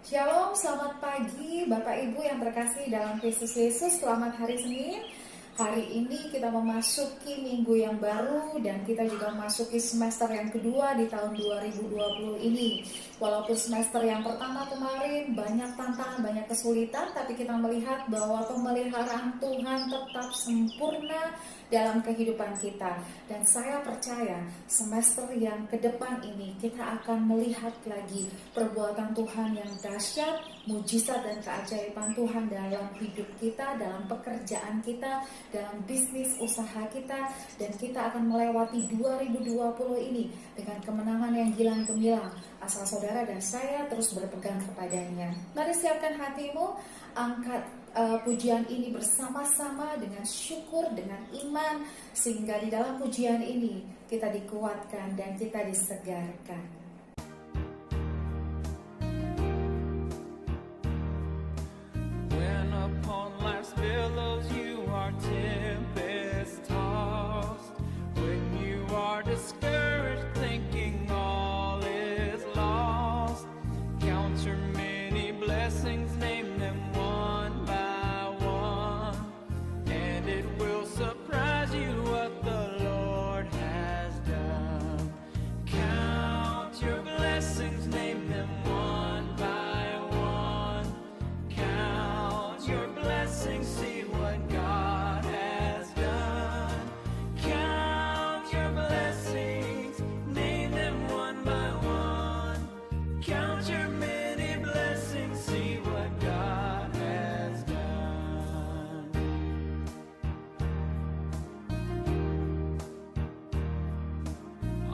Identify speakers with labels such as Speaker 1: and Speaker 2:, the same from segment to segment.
Speaker 1: Shalom, selamat pagi Bapak Ibu yang terkasih dalam Kristus Yesus. Selamat hari Senin. Hari ini kita memasuki minggu yang baru dan kita juga memasuki semester yang kedua di tahun 2020 ini. Walaupun semester yang pertama kemarin banyak tantangan, banyak kesulitan, tapi kita melihat bahwa pemeliharaan Tuhan tetap sempurna dalam kehidupan kita. Dan saya percaya semester yang ke depan ini kita akan melihat lagi perbuatan Tuhan yang dahsyat, mujizat dan keajaiban Tuhan dalam hidup kita, dalam pekerjaan kita, dalam bisnis usaha kita, dan kita akan melewati 2020 ini dengan kemenangan yang gilang gemilang asal saudara dan saya terus berpegang kepadanya. Mari siapkan hatimu, angkat pujian ini bersama-sama dengan syukur, dengan iman, sehingga di dalam pujian ini kita dikuatkan dan kita disegarkan.
Speaker 2: When upon life's billows you are tempest tossed, when you are discouraged thinking all is lost, count your many blessings, name them one by one, and it will surprise you what the Lord has done. Count your blessings, name them one by one. Count your blessings, see what God has done. Count your blessings, name them one by one. Count your many blessings, see what God has done.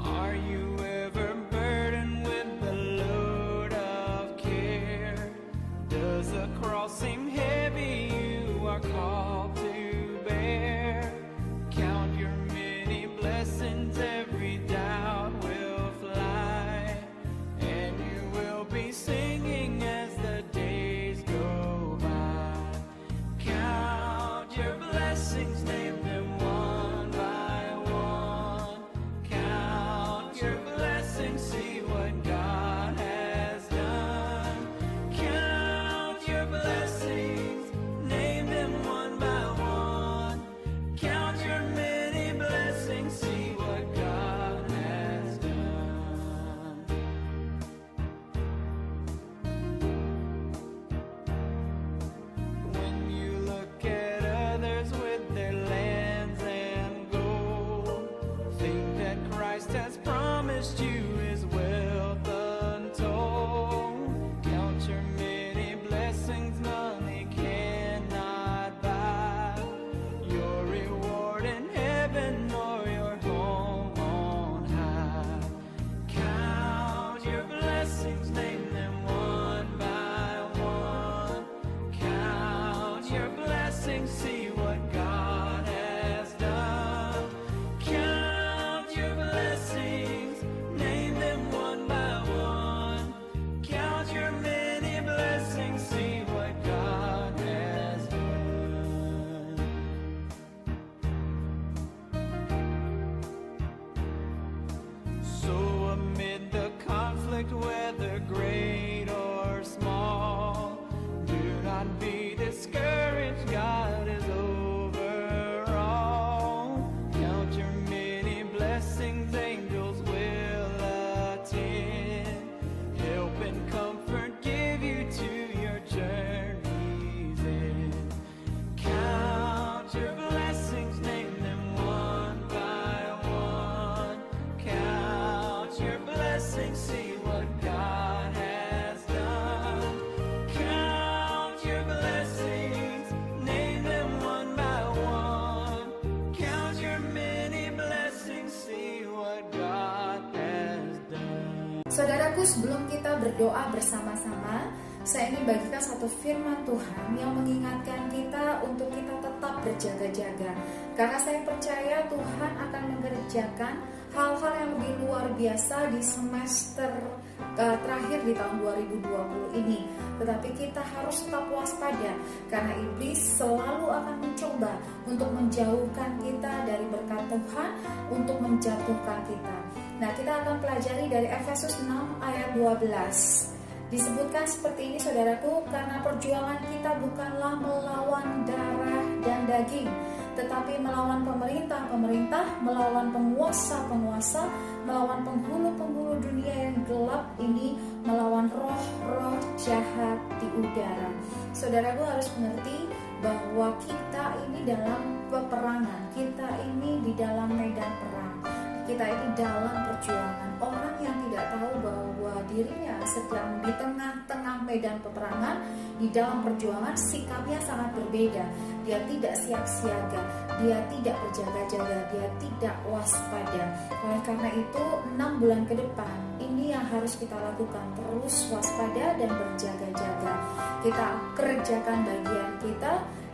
Speaker 2: Are you ever burdened with the load of care? Does the cross seem heavy you are called to bear? Count your many blessings, every doubt will fly, and you will be singing as the days go by. Count your blessings, name them one by one. Count your blessings, see what God has done. Count your blessings, name them one by one. Count your many blessings, see what God has done. When you look at others with their lands and gold, think that Christ has promised you his wealth untold. Count your many blessings, money cannot buy your reward in heaven or your home on high. Count your blessings, name them one by one. Count your blessings, see what God has done. Count your blessings, name them one by one. Count your many blessings, see what God has done. So amid the conflict, whether great or small, do not be discouraged, God is over all. Count your many blessings, angels will attend, help and comfort give you to your journey's end. Count your blessings, name them one by one. Count your blessings, see what God has done. Count your blessings, name them one by one. Count your many blessings, see what God has done.
Speaker 1: Saudaraku, sebelum kita berdoa bersama-sama, saya ingin bagikan satu firman Tuhan yang mengingatkan kita untuk kita tetap berjaga-jaga. Karena saya percaya Tuhan akan mengerjakan hal-hal yang lebih luar biasa di semester terakhir di tahun 2020 ini. Tetapi kita harus tetap waspada karena iblis selalu akan mencoba untuk menjauhkan kita dari berkat Tuhan, untuk menjatuhkan kita. Nah, kita akan pelajari dari Efesus 6 ayat 12. Disebutkan seperti ini saudaraku, karena perjuangan kita bukanlah melawan darah dan daging, tetapi melawan pemerintah-pemerintah, melawan penguasa-penguasa, melawan penghulu-penghulu dunia yang gelap ini, melawan roh-roh jahat di udara. Saudaraku harus mengerti bahwa kita ini dalam peperangan, kita ini di dalam medan perang, kita ini dalam perjuangan. Orang yang tidak tahu bahwa dirinya sedang di tengah-tengah medan peperangan, di dalam perjuangan, sikapnya sangat berbeda. Dia tidak siap siaga, dia tidak berjaga-jaga, dia tidak waspada. Oleh karena itu 6 bulan ke depan ini yang harus kita lakukan, terus waspada dan berjaga-jaga. Kita kerjakan bagian kita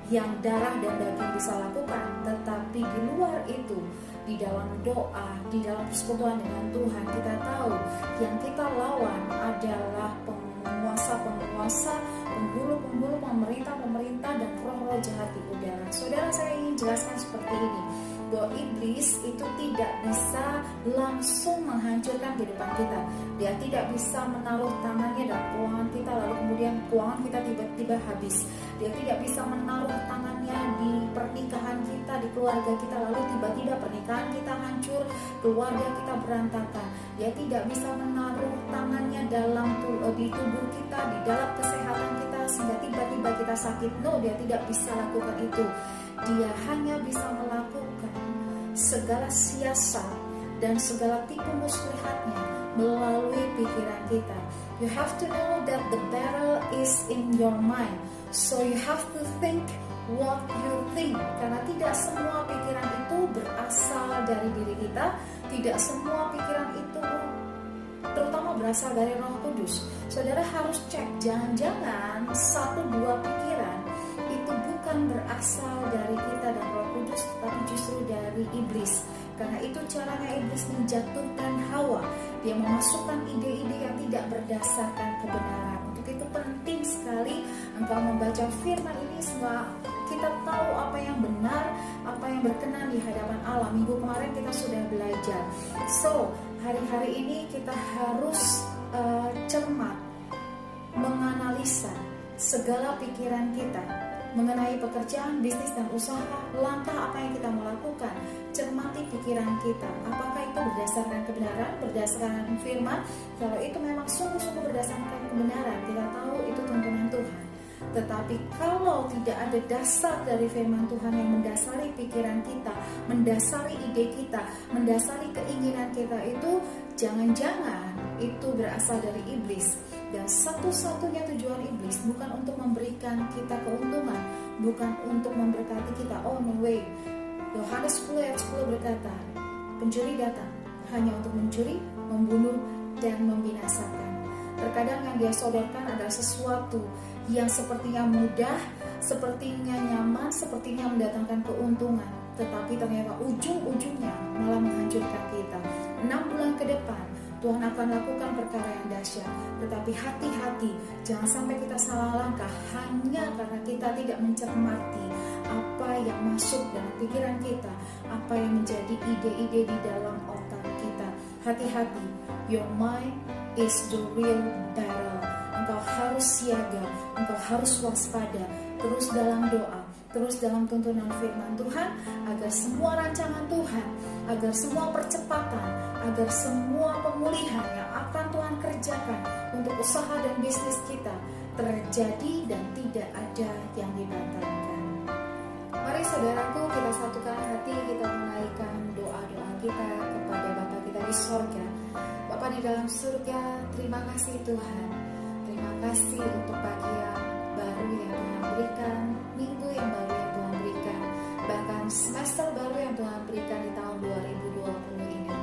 Speaker 1: yang darah dan daging bisa lakukan, tetapi di luar itu, di dalam doa, di dalam persekutuan dengan Tuhan, kita tahu yang kita lawan adalah penguasa-penguasa, penghulu-penghulu, pemerintah-pemerintah, dan roh-roh jahat di udara. Saudara, saya ingin jelaskan seperti ini, bahwa iblis itu tidak bisa langsung menghancurkan kehidupan kita. Dia tidak bisa menaruh tangannya dalam keuangan kita lalu kemudian keuangan kita tiba-tiba habis. Dia tidak bisa menaruh tangannya di pernikahan kita, di keluarga kita, lalu tiba-tiba pernikahan kita hancur, keluarga kita berantakan. Dia tidak bisa menaruh tangannya di tubuh kita, di dalam kesehatan kita, sehingga tiba-tiba kita sakit. No, dia tidak bisa lakukan itu. Dia hanya bisa melakukan segala siasat dan segala tipu muslihatnya melalui pikiran kita. You have to know that the battle is in your mind. So you have to think what you think. Karena tidak semua pikiran itu berasal dari diri kita. Tidak semua pikiran itu terutama berasal dari Roh Kudus. Saudara harus cek, jangan-jangan 1-2 pikiran itu bukan berasal dari kita dan Roh Kudus, tapi justru dari iblis. Karena itu caranya iblis menjatuhkan Hawa. Dia memasukkan ide-ide yang tidak berdasarkan kebenaran. Untuk itu penting sekali engkau membaca firman ini sehingga kita tahu apa yang benar, apa yang berkenan di hadapan Allah. Minggu kemarin kita sudah belajar. So, hari-hari ini kita harus cermat menganalisa segala pikiran kita mengenai pekerjaan, bisnis, dan usaha. Langkah apa yang kita mau lakukan, cermati pikiran kita. Apakah itu berdasarkan kebenaran, berdasarkan firman? Kalau itu memang sungguh-sungguh berdasarkan kebenaran, kita tahu itu tuntunan Tuhan. Tetapi kalau tidak ada dasar dari firman Tuhan yang mendasari pikiran kita, mendasari ide kita, mendasari keinginan kita, itu jangan-jangan itu berasal dari iblis. Dan satu-satunya tujuan iblis bukan untuk memberikan kita keuntungan, bukan untuk memberkati kita. Oh no way. Yohanes 10 ayat 10 berkata, pencuri datang hanya untuk mencuri, membunuh, dan membinasakan. Terkadang yang dia sodorkan adalah sesuatu yang sepertinya mudah, sepertinya nyaman, sepertinya mendatangkan keuntungan, tetapi ternyata ujung-ujungnya malah menghancurkan kita. 6 bulan ke depan Tuhan akan lakukan perkara yang dahsyat, tetapi hati-hati, jangan sampai kita salah langkah hanya karena kita tidak mencermati apa yang masuk dalam pikiran kita, apa yang menjadi ide-ide di dalam otak kita. Hati-hati, your mind is the real battle. Engkau harus siaga, engkau harus waspada, terus dalam doa, terus dalam tuntunan firman Tuhan, agar semua rancangan Tuhan, agar semua percepatan, agar semua pemulihan yang akan Tuhan kerjakan untuk usaha dan bisnis kita terjadi dan tidak ada yang dibatalkan. Mari saudaraku, kita satukan hati, kita menaikkan doa-doa kita kepada Bapa kita di sorga. Bapa di dalam surga, terima kasih Tuhan. Terima kasih untuk pagi yang baru yang Tuhan berikan, minggu yang baru yang Tuhan berikan, bahkan semester baru yang Tuhan berikan di tahun 2020 ini.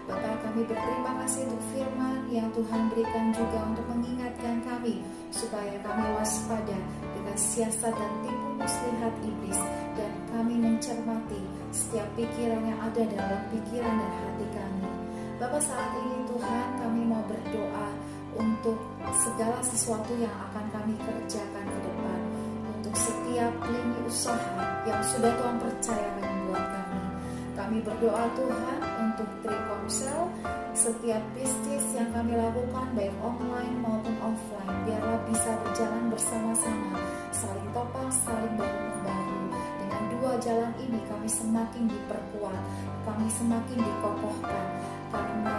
Speaker 1: Bapak, kami berterima kasih untuk firman yang Tuhan berikan juga untuk mengingatkan kami supaya kami waspada dengan siasat dan tipu muslihat iblis, dan kami mencermati setiap pikiran yang ada dalam pikiran dan hati kami. Bapak, saat ini Tuhan, kami mau berdoa untuk segala sesuatu yang akan kami kerjakan ke depan, untuk setiap lini usaha yang sudah Tuhan percayakan buat kami. Kami berdoa Tuhan untuk Trikomsel, setiap bisnis yang kami lakukan baik online maupun offline, biarlah bisa berjalan bersama-sama, saling topang, saling bahu-membahu. Dengan dua jalan ini kami semakin diperkuat, kami semakin dikokohkan, karena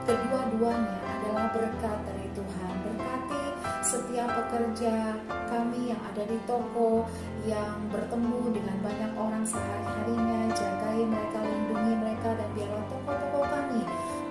Speaker 1: kedua-duanya adalah berkat dari Tuhan. Berkati setiap pekerja kami yang ada di toko, yang bertemu dengan banyak orang sehari-harinya. Jagai mereka, lindungi mereka, dan biarlah toko-toko kami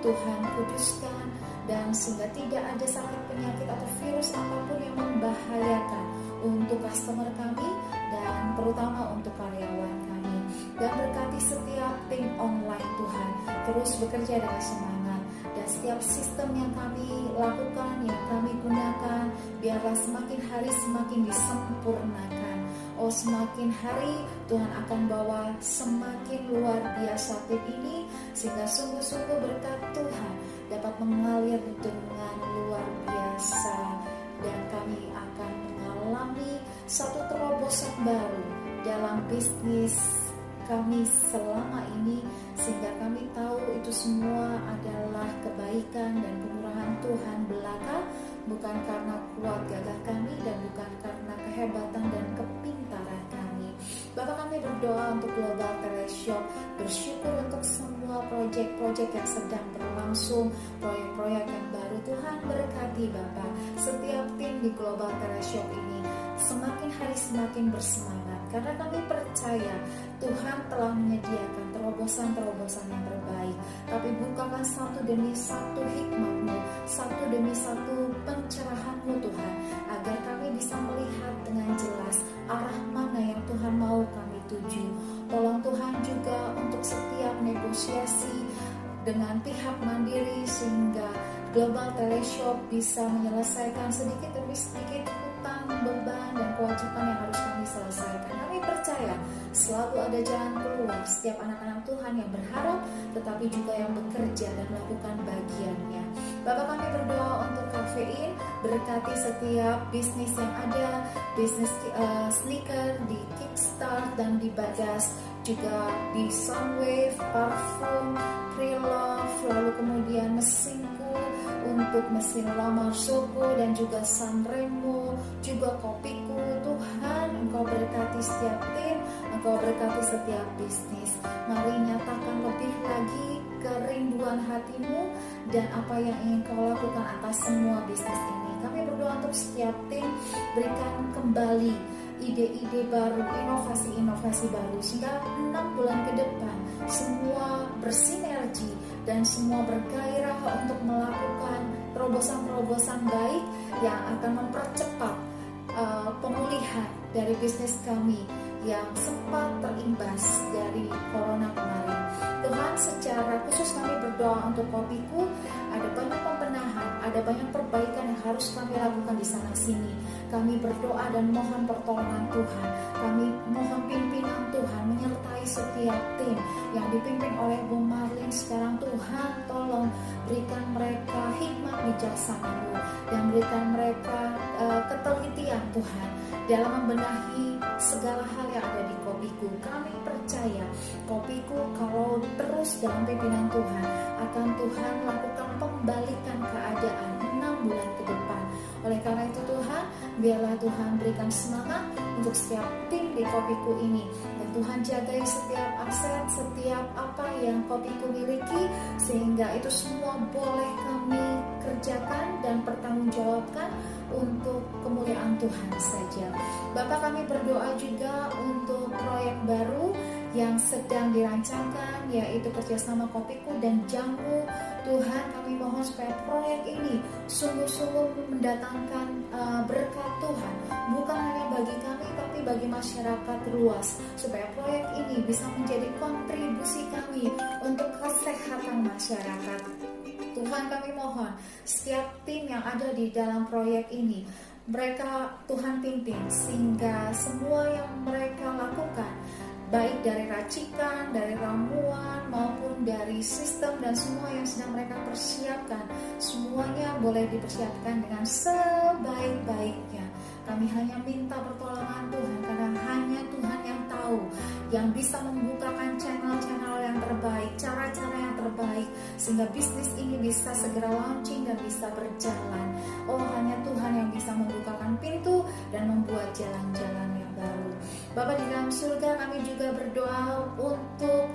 Speaker 1: Tuhan kuduskan, dan sehingga tidak ada sakit penyakit atau virus apapun yang membahayakan untuk customer kami dan terutama untuk karyawan kami. Dan berkati setiap tim online Tuhan, terus bekerja dengan semangat, dan setiap sistem yang kami lakukan, yang kami gunakan, biarlah semakin hari semakin disempurnakan. Oh, semakin hari Tuhan akan bawa semakin luar biasa tim ini, sehingga sungguh-sungguh berkat Tuhan dapat mengalir dengan luar biasa, dan kami akan mengalami satu terobosan baru dalam bisnis kami selama ini, sehingga kami tahu itu semua adalah kebaikan dan kemurahan Tuhan belaka, bukan karena kuat gagah kami dan bukan karena kehebatan dan kepintaran kami. Bapak, kami berdoa untuk Global Teleshop, bersyukur untuk semua proyek-proyek yang sedang berlangsung, proyek-proyek yang baru. Tuhan berkati Bapak, setiap tim di Global Teleshop ini semakin hari semakin bersemangat, karena kami percaya Tuhan telah menyediakan terobosan-terobosan yang terbaik. Tapi bukakan satu demi satu hikmat-Mu, satu demi satu pencerahan-Mu Tuhan, agar kami bisa melihat dengan jelas arah mana yang Tuhan mau kami tuju. Tolong Tuhan juga untuk setiap negosiasi dengan pihak mandiri, sehingga Global Teleshop bisa menyelesaikan sedikit demi sedikit hutang, beban, dan kewajiban yang harus kami selesaikan. Kami percaya selalu ada jalan keluar setiap anak-anak Tuhan yang berharap, tetapi juga yang bekerja dan melakukan bagiannya. Bapak, kami berdoa untuk Kafein, berkati setiap bisnis yang ada, bisnis sneaker di Kickstart dan di Bagas, juga di Sunwave, parfum, Pre-Love, lalu kemudian mesinku untuk mesin Lamar Soko, dan juga Sanremo, juga Kopiku. Tuhan, Engkau berkati setiap tim, Engkau berkati setiap bisnis. Mari nyatakan lebih lagi kerinduan hatimu dan apa yang ingin Kau lakukan atas semua bisnis ini. Kami berdoa untuk setiap tim, berikan kembali ide-ide baru, inovasi-inovasi baru, sehingga 6 bulan ke depan semua bersinergi dan semua bergairah untuk melakukan terobosan-terobosan baik yang akan mempercepat pemulihan dari bisnis kami yang sempat terimbas dari corona kemarin. Tuhan, secara khusus kami berdoa untuk Kopiku, ada banyak pembenahan, ada banyak perbaikan yang harus kami lakukan di sana sini. Kami berdoa dan mohon pertolongan Tuhan. Kami mohon pimpinan Tuhan menyertai setiap tim yang dipimpin oleh Bu Marlin sekarang. Tuhan, tolong berikan mereka hikmat bijaksana-Mu dan berikan mereka ketelitian Tuhan dalam membenahi segala hal yang ada di Kopiku. Kami percaya Kopiku kalau terus dalam pimpinan Tuhan, akan Tuhan lakukan pembalikan keadaan 6 bulan ke depan. Oleh karena itu Tuhan, biarlah Tuhan berikan semangat untuk setiap tim di Kopiku ini, dan Tuhan jagai setiap aset, setiap apa yang Kopiku miliki, sehingga itu semua boleh kami kerjakan dan pertanggungjawabkan untuk kemuliaan Tuhan saja. Bapak, kami berdoa juga untuk proyek baru yang sedang dirancangkan, yaitu kerjasama Kopiku dan Jamu. Tuhan, kami mohon supaya proyek ini sungguh-sungguh mendatangkan berkat Tuhan, bukan hanya bagi kami tapi bagi masyarakat luas, supaya proyek ini bisa menjadi kontribusi kami untuk kesehatan masyarakat. Tuhan, kami mohon setiap tim yang ada di dalam proyek ini, mereka Tuhan pimpin, sehingga semua yang mereka lakukan, baik dari racikan, dari ramuan, maupun dari sistem dan semua yang sedang mereka persiapkan, semuanya boleh dipersiapkan dengan sebaik-baiknya. Kami hanya minta pertolongan Tuhan, karena hanya Tuhan yang tahu, yang bisa membukakan channel-channel yang terbaik, cara-cara yang terbaik, sehingga bisnis ini bisa segera launching dan bisa berjalan. Oh, hanya Tuhan pintu dan membuat jalan-jalan yang baru. Bapa di dalam surga, kami juga berdoa untuk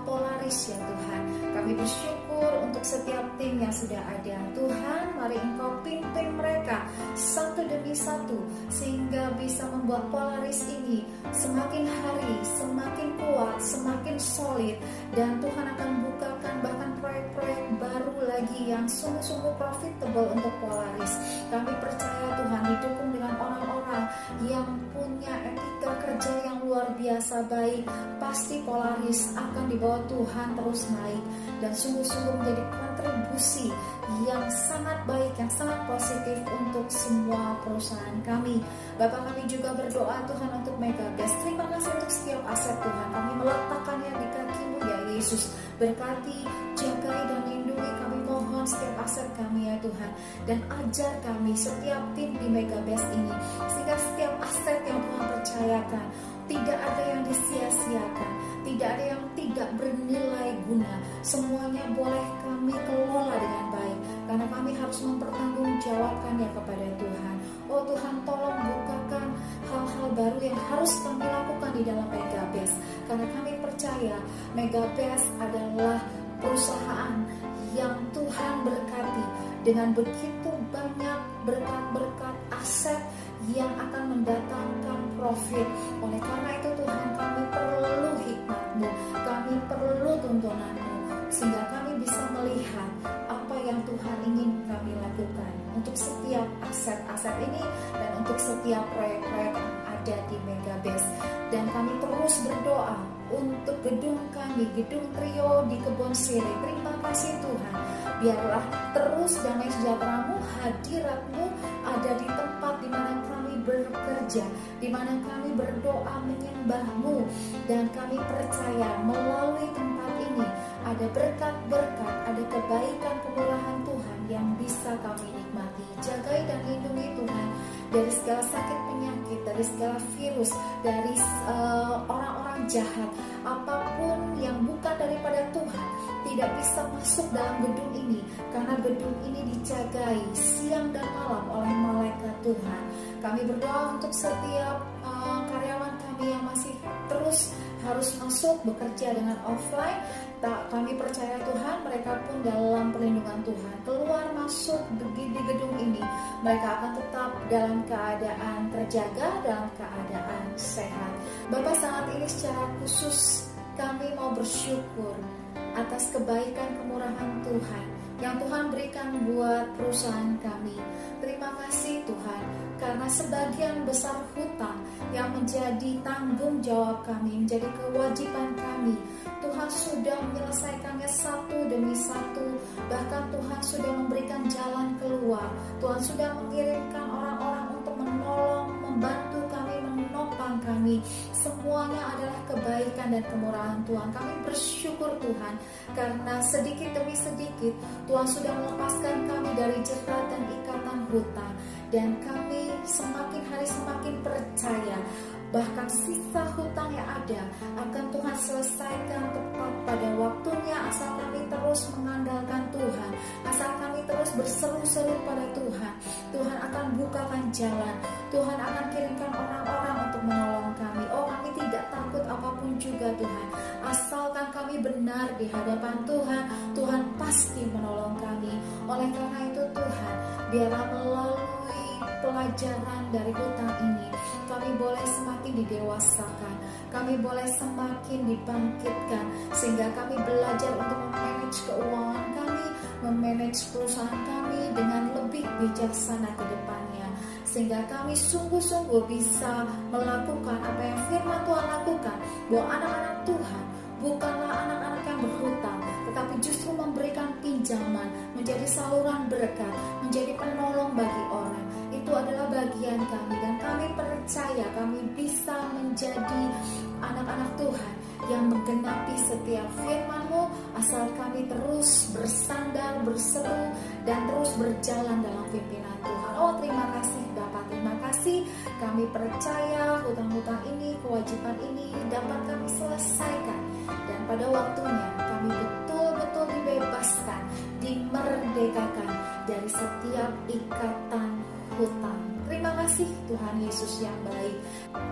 Speaker 1: Polaris ya Tuhan. Kami bersyukur untuk setiap tim yang sudah ada. Tuhan, mari Engkau pimpin mereka satu demi satu sehingga bisa membuat Polaris ini semakin hari semakin kuat, semakin solid, dan Tuhan akan bukakan bahkan proyek-proyek baru lagi yang sungguh-sungguh profitable untuk Polaris. Kami percaya Tuhan didukung dengan orang-orang yang punya etika kerja yang luar biasa baik. Pasti Polaris akan dibawa Tuhan terus naik dan sungguh-sungguh menjadi kontribusi yang sangat baik, yang sangat positif untuk semua perusahaan kami. Bapak, kami juga berdoa Tuhan untuk Megabest. Terima kasih untuk setiap aset Tuhan. Kami meletakkannya di kaki-Mu ya Yesus. Berkati, jagai dan lindungi kami, mohon setiap aset kami ya Tuhan. Dan ajar kami setiap tim di Megabest ini, sehingga setiap aset yang Tuhan percayakan tidak ada yang disia-siakan, tidak ada yang tidak bernilai guna. Semuanya boleh kami kelola dengan baik, karena kami harus mempertanggungjawabkannya kepada Tuhan. Oh Tuhan, tolong bukakan hal-hal baru yang harus kami lakukan di dalam Megabest, karena kami percaya Megabest adalah perusahaan yang Tuhan berkati dengan begitu banyak berkat-berkat aset yang akan mendatangkan profit. Oleh karena itu Tuhan, kami perlu hikmat-Mu, kami perlu tuntunan-Mu, sehingga kami bisa melihat apa yang Tuhan ingin kami lakukan untuk setiap aset-aset ini dan untuk setiap proyek-proyek yang ada di Megabest. Dan kami terus berdoa untuk gedung kami, gedung Trio di Kebon Sirih. Terima kasih Tuhan, biarlah terus damai sejahtera-Mu, hadirat-Mu ada di tempat di mana kami bekerja, di mana kami berdoa menyembah-Mu, dan kami percaya melalui tempat ini ada berkat-berkat, ada kebaikan kemurahan Tuhan yang bisa kami nikmati. Jagai dan lindungi Tuhan dari segala sakit penyakit, dari segala virus, dari orang-orang jahat, apapun yang bukan daripada Tuhan tidak bisa masuk dalam gedung ini, karena gedung ini dijagai siang dan malam oleh malaikat Tuhan. Kami berdoa untuk setiap karyawan kami yang masih terus harus masuk bekerja dengan offline. Kami percaya Tuhan, mereka pun dalam perlindungan Tuhan. Keluar masuk di gedung ini, mereka akan tetap dalam keadaan terjaga, dalam keadaan sehat. Bapak, saat ini secara khusus kami mau bersyukur atas kebaikan kemurahan Tuhan yang Tuhan berikan buat perusahaan kami. Terima kasih Tuhan, karena sebagian besar hutang yang menjadi tanggung jawab kami, menjadi kewajiban kami, Tuhan sudah menyelesaikannya satu demi satu. Bahkan Tuhan sudah memberikan jalan keluar. Tuhan sudah mengirimkan orang-orang untuk menolong, membantu kami, menopang kami. Semuanya adalah kebaikan dan kemurahan Tuhan. Kami bersyukur Tuhan, karena sedikit demi sedikit Tuhan sudah melepaskan kami dari jerat dan ikatan hutang. Dan kami semakin hari semakin percaya bahkan sisa hutang yang ada akan Tuhan selesaikan tepat pada waktunya, asal kami terus mengandalkan Tuhan, asal kami terus berseru-seru pada Tuhan. Tuhan akan bukakan jalan, Tuhan akan kirimkan orang-orang untuk menolong kami. Oh, kami tidak takut apapun juga Tuhan, asalkan kami benar di hadapan Tuhan, Tuhan pasti menolong kami. Oleh karena itu Tuhan, biarlah melalui pelajaran dari hutang ini kami boleh semakin didewasakan, kami boleh semakin dibangkitkan, sehingga kami belajar untuk memanage keuangan kami, memanage perusahaan kami dengan lebih bijaksana ke depannya, sehingga kami sungguh-sungguh bisa melakukan apa yang firman Tuhan lakukan, bahwa anak-anak Tuhan bukanlah anak-anak yang berhutang, tetapi justru memberikan pinjaman, menjadi saluran berkat, menjadi penolong bagi orang. Itu adalah bagian kami, dan kami percaya kami bisa menjadi anak-anak Tuhan yang menggenapi setiap firman-Mu, asal kami terus bersandar, berseru, dan terus berjalan dalam pimpinan Tuhan. Oh, terima kasih Bapak, terima kasih. Kami percaya hutang-hutang ini, kewajiban ini dapat kami selesaikan, dan pada waktunya kami betul-betul dibebaskan, dimerdekakan dari setiap ikatan hutang. Terima kasih Tuhan Yesus yang baik.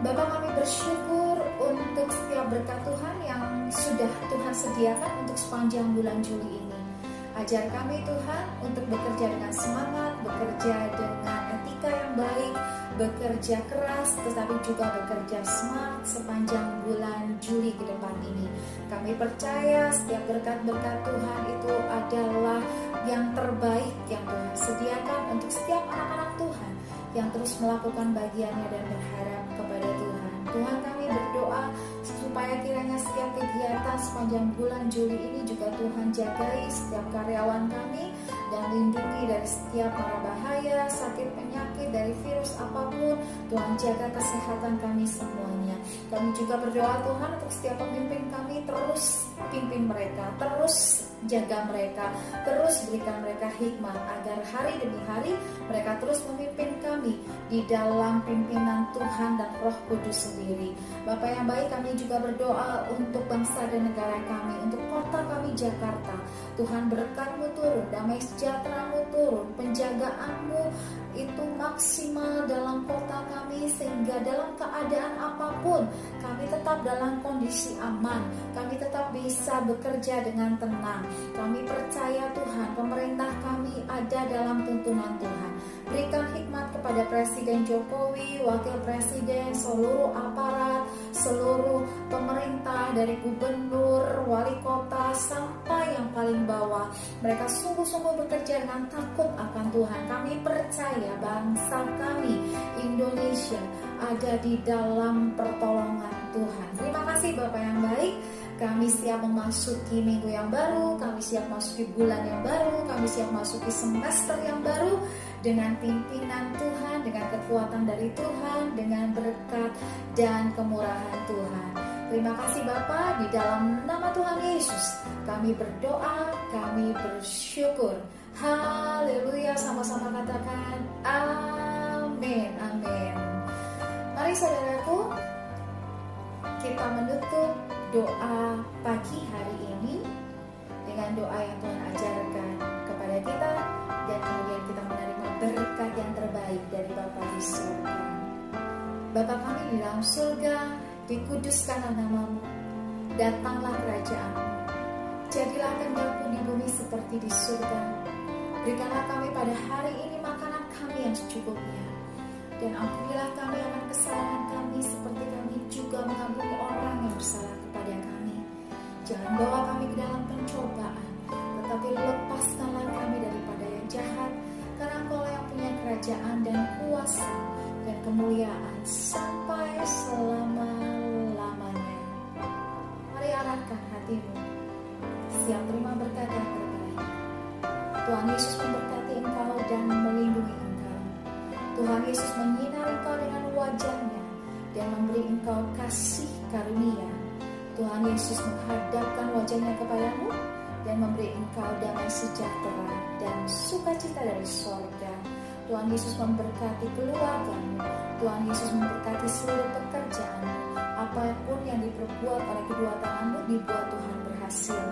Speaker 1: Bapak, kami bersyukur untuk setiap berkat Tuhan yang sudah Tuhan sediakan untuk sepanjang bulan Juli ini. Ajar kami Tuhan untuk bekerja dengan semangat, bekerja dengan etika yang baik, bekerja keras, tetapi juga bekerja smart sepanjang bulan Juli ke depan ini. Kami percaya setiap berkat-berkat Tuhan itu adalah yang terbaik yang Tuhan sediakan untuk setiap anak-anak Tuhan yang terus melakukan bagiannya dan berharap kepada Tuhan. Tuhan, kami berdoa supaya kiranya setiap kegiatan sepanjang bulan Juli ini juga Tuhan jagai setiap karyawan kami dan lindungi dari setiap mara bahaya, sakit, penyakit, dari virus apapun. Tuhan, jaga kesehatan kami semuanya. Kami juga berdoa Tuhan untuk setiap pemimpin kami, terus pimpin mereka, terus jaga mereka, terus berikan mereka hikmat agar hari demi hari mereka terus memimpin kami di dalam pimpinan Tuhan dan Roh Kudus sendiri. Bapak yang baik, kami juga berdoa untuk bangsa dan negara kami, untuk kota kami Jakarta. Tuhan, berkat-Mu turun, damai sejahtera-Mu turun, penjagaan-Mu itu maksimal dalam kota kami, sehingga dalam keadaan apapun kami tetap dalam kondisi aman, kami tetap bisa bekerja dengan tenang. Kami percaya Tuhan, pemerintah kami ada dalam tuntunan Tuhan. Berikan hikmat kepada Presiden Jokowi, Wakil Presiden, seluruh aparat, seluruh pemerintah dari gubernur, wali kota sampai yang paling bawah. Mereka sungguh-sungguh bekerja dengan takut akan Tuhan. Kami percaya bangsa kami, Indonesia, ada di dalam pertolongan Tuhan. Terima kasih Bapak yang baik. Kami siap memasuki minggu yang baru, kami siap memasuki bulan yang baru, kami siap memasuki semester yang baru dengan pimpinan Tuhan, dengan kekuatan dari Tuhan, dengan berkat dan kemurahan Tuhan. Terima kasih Bapa, di dalam nama Tuhan Yesus kami berdoa, kami bersyukur. Haleluya, sama-sama katakan amin, amin. Mari saudaraku, kita menutup doa pagi hari ini dengan doa yang Tuhan ajarkan kepada kita, dan kemudian kita menerima berkat yang terbaik dari Bapa di surga. Bapa kami di dalam surga, dikuduskanlah nama-Mu, datanglah kerajaan-Mu, jadilah kehendak-Mu di bumi seperti di surga. Berikanlah kami pada hari ini makanan kami yang secukupnya, dan ampunilah kami akan kesalahan kami seperti kami juga mengampuni orang yang bersalah kepada kami. Jangan bawa kami ke dalam pencobaan, tetapi lepaskanlah kami daripada yang jahat, karena Engkau yang punya kerajaan dan kuasa dan kemuliaan sampai selama-lamanya. Mari arahkan hatimu, siap terima berkat yang terbaik. Tuhan Yesus memberkati engkau dan melindungi engkau. Tuhan Yesus menyinari engkau dengan wajah-Nya dan memberi engkau kasih karunia. Tuhan Yesus menghadapkan wajah-Nya kepadamu dan memberi engkau damai sejahtera dan sukacita dari sorga. Tuhan Yesus memberkati keluargamu. Tuhan Yesus memberkati seluruh pekerjaanmu. Apapun yang diperbuat oleh kedua tanganmu, dibuat Tuhan berhasil.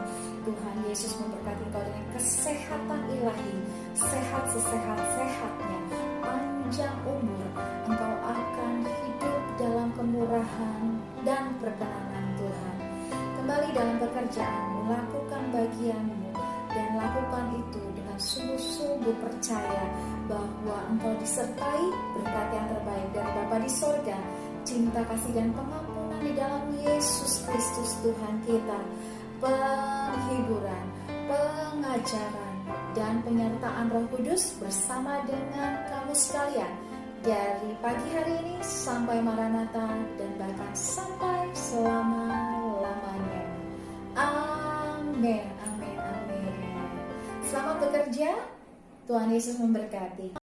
Speaker 1: Tuhan Yesus memberkati engkau dengan kesehatan ilahi, sehat sesehat-sehatnya, panjang umur. Engkau akan hidup dalam kemurahan dan perkenanan Tuhan. Kembali dalam pekerjaanmu, lakukan bagianmu, dan lakukan itu dengan sungguh-sungguh percaya bahwa engkau disertai berkat yang terbaik dari Bapa di sorga, cinta, kasih, dan pengampunan di dalam Yesus Kristus Tuhan kita, penghiburan, pengajaran, dan penyertaan Roh Kudus bersama dengan kamu sekalian dari pagi hari ini sampai Maranatha dan bahkan sampai selama-lamanya. Amin, amin, amin. Selamat bekerja, Tuhan Yesus memberkati.